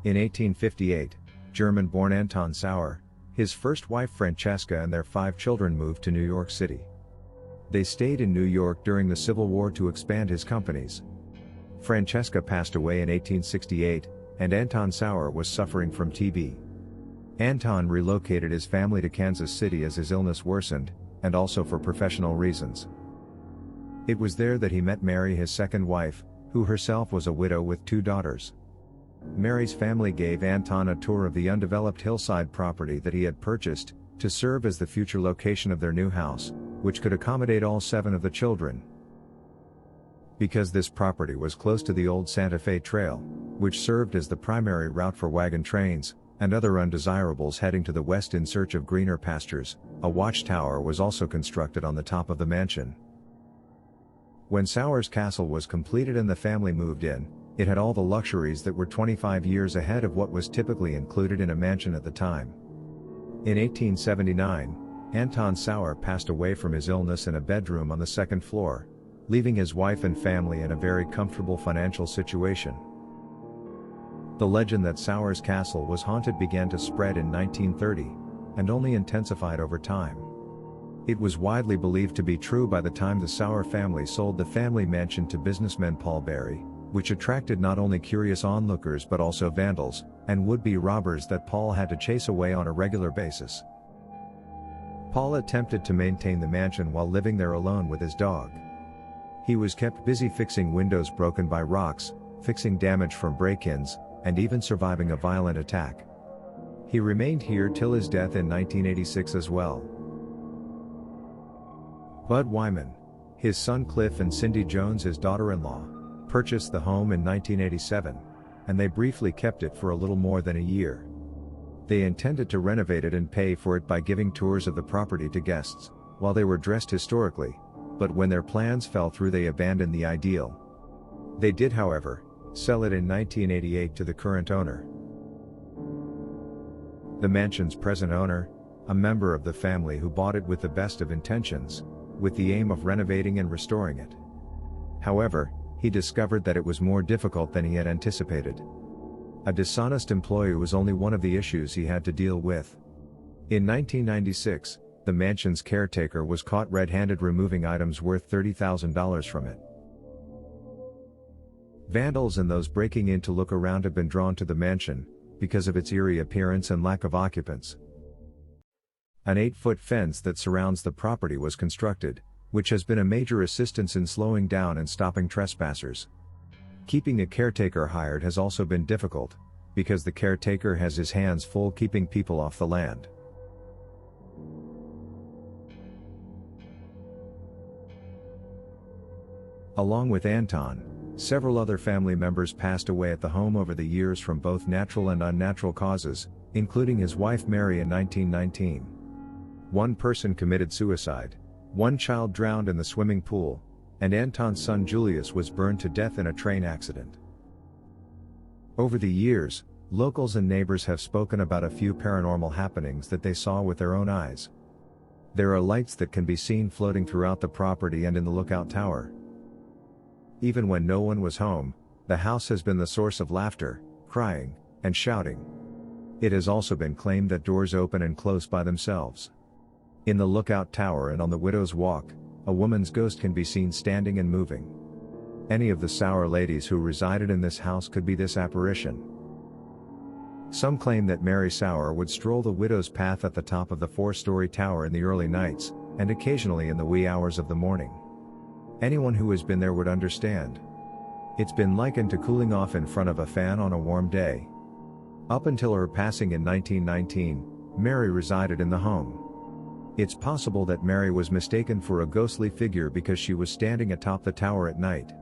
In 1858, German-born Anton Sauer, his first wife Francesca and their 5 children moved to New York City. They stayed in New York during the Civil War to expand his companies. Francesca passed away in 1868, and Anton Sauer was suffering from TB. Anton relocated his family to Kansas City as his illness worsened, and also for professional reasons. It was there that he met Mary, his second wife, who herself was a widow with 2 daughters. Mary's family gave Anton a tour of the undeveloped hillside property that he had purchased, to serve as the future location of their new house, which could accommodate all 7 of the children. Because this property was close to the old Santa Fe Trail, which served as the primary route for wagon trains, and other undesirables heading to the west in search of greener pastures, a watchtower was also constructed on the top of the mansion. When Sauer's castle was completed and the family moved in, it had all the luxuries that were 25 years ahead of what was typically included in a mansion at the time. In 1879, Anton Sauer passed away from his illness in a bedroom on the 2nd floor, leaving his wife and family in a very comfortable financial situation. The legend that Sauer's castle was haunted began to spread in 1930, and only intensified over time. It was widely believed to be true by the time the Sauer family sold the family mansion to businessman Paul Barry, which attracted not only curious onlookers but also vandals, and would-be robbers that Paul had to chase away on a regular basis. Paul attempted to maintain the mansion while living there alone with his dog. He was kept busy fixing windows broken by rocks, fixing damage from break-ins, and even surviving a violent attack. He remained here till his death in 1986 as well. Bud Wyman, his son Cliff, and Cindy Jones, his daughter-in-law, purchased the home in 1987, and they briefly kept it for a little more than a year. They intended to renovate it and pay for it by giving tours of the property to guests, while they were dressed historically, but when their plans fell through they abandoned the ideal. They did, however, sell it in 1988 to the current owner. The mansion's present owner, a member of the family who bought it with the best of intentions, with the aim of renovating and restoring it. However, he discovered that it was more difficult than he had anticipated. A dishonest employee was only one of the issues he had to deal with. In 1996, the mansion's caretaker was caught red-handed removing items worth $30,000 from it. Vandals and those breaking in to look around have been drawn to the mansion, because of its eerie appearance and lack of occupants. An 8-foot fence that surrounds the property was constructed, which has been a major assistance in slowing down and stopping trespassers. Keeping a caretaker hired has also been difficult, because the caretaker has his hands full keeping people off the land. Along with Anton, several other family members passed away at the home over the years from both natural and unnatural causes, including his wife Mary in 1919. One person committed suicide, one child drowned in the swimming pool, and Anton's son Julius was burned to death in a train accident. Over the years, locals and neighbors have spoken about a few paranormal happenings that they saw with their own eyes. There are lights that can be seen floating throughout the property and in the lookout tower. Even when no one was home, the house has been the source of laughter, crying, and shouting. It has also been claimed that doors open and close by themselves. In the lookout tower and on the Widow's Walk, a woman's ghost can be seen standing and moving. Any of the Sauer ladies who resided in this house could be this apparition. Some claim that Mary Sauer would stroll the widow's path at the top of the 4-story tower in the early nights, and occasionally in the wee hours of the morning. Anyone who has been there would understand. It's been likened to cooling off in front of a fan on a warm day. Up until her passing in 1919, Mary resided in the home. It's possible that Mary was mistaken for a ghostly figure because she was standing atop the tower at night.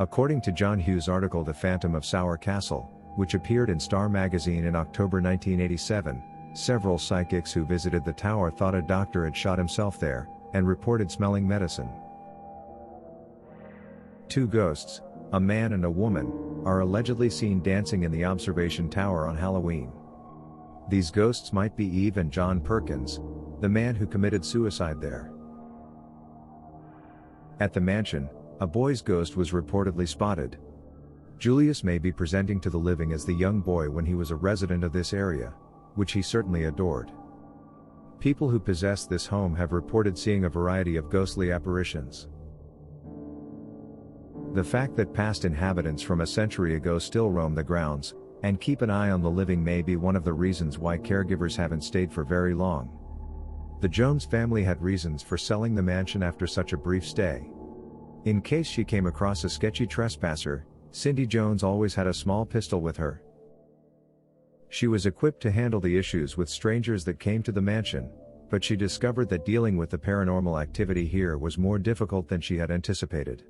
According to John Hughes' article The Phantom of Sauer Castle, which appeared in Star magazine in October 1987, several psychics who visited the tower thought a doctor had shot himself there, and reported smelling medicine. 2 ghosts, a man and a woman, are allegedly seen dancing in the observation tower on Halloween. These ghosts might be Eve and John Perkins, the man who committed suicide there. At the mansion, a boy's ghost was reportedly spotted. Julius may be presenting to the living as the young boy when he was a resident of this area, which he certainly adored. People who possess this home have reported seeing a variety of ghostly apparitions. The fact that past inhabitants from a century ago still roam the grounds, and keep an eye on the living may be one of the reasons why caregivers haven't stayed for very long. The Jones family had reasons for selling the mansion after such a brief stay. In case she came across a sketchy trespasser, Cindy Jones always had a small pistol with her. She was equipped to handle the issues with strangers that came to the mansion, but she discovered that dealing with the paranormal activity here was more difficult than she had anticipated.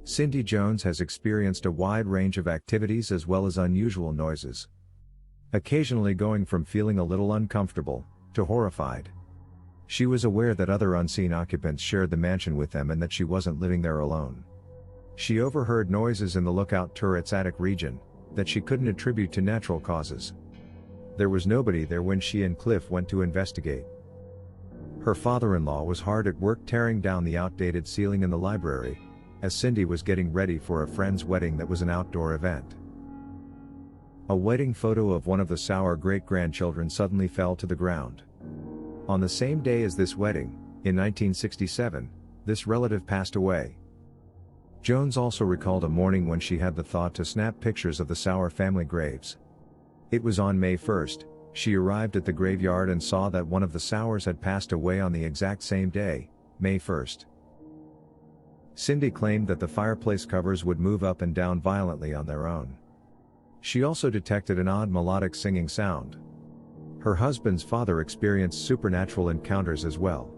Cindy Jones has experienced a wide range of activities as well as unusual noises, occasionally going from feeling a little uncomfortable to horrified. She was aware that other unseen occupants shared the mansion with them and that she wasn't living there alone. She overheard noises in the lookout turret's attic region that she couldn't attribute to natural causes. There was nobody there when she and Cliff went to investigate. Her father-in-law was hard at work tearing down the outdated ceiling in the library, as Cindy was getting ready for a friend's wedding that was an outdoor event. A wedding photo of one of the Sauer great-grandchildren suddenly fell to the ground. On the same day as this wedding, in 1967, this relative passed away. Jones also recalled a morning when she had the thought to snap pictures of the Sauer family graves. It was on May 1st, she arrived at the graveyard and saw that one of the Sauers had passed away on the exact same day, May 1st. Cindy claimed that the fireplace covers would move up and down violently on their own. She also detected an odd melodic singing sound. Her husband's father experienced supernatural encounters as well.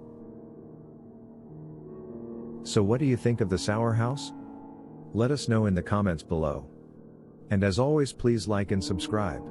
So what do you think of the Sauer house? Let us know in the comments below. And as always, please like and subscribe.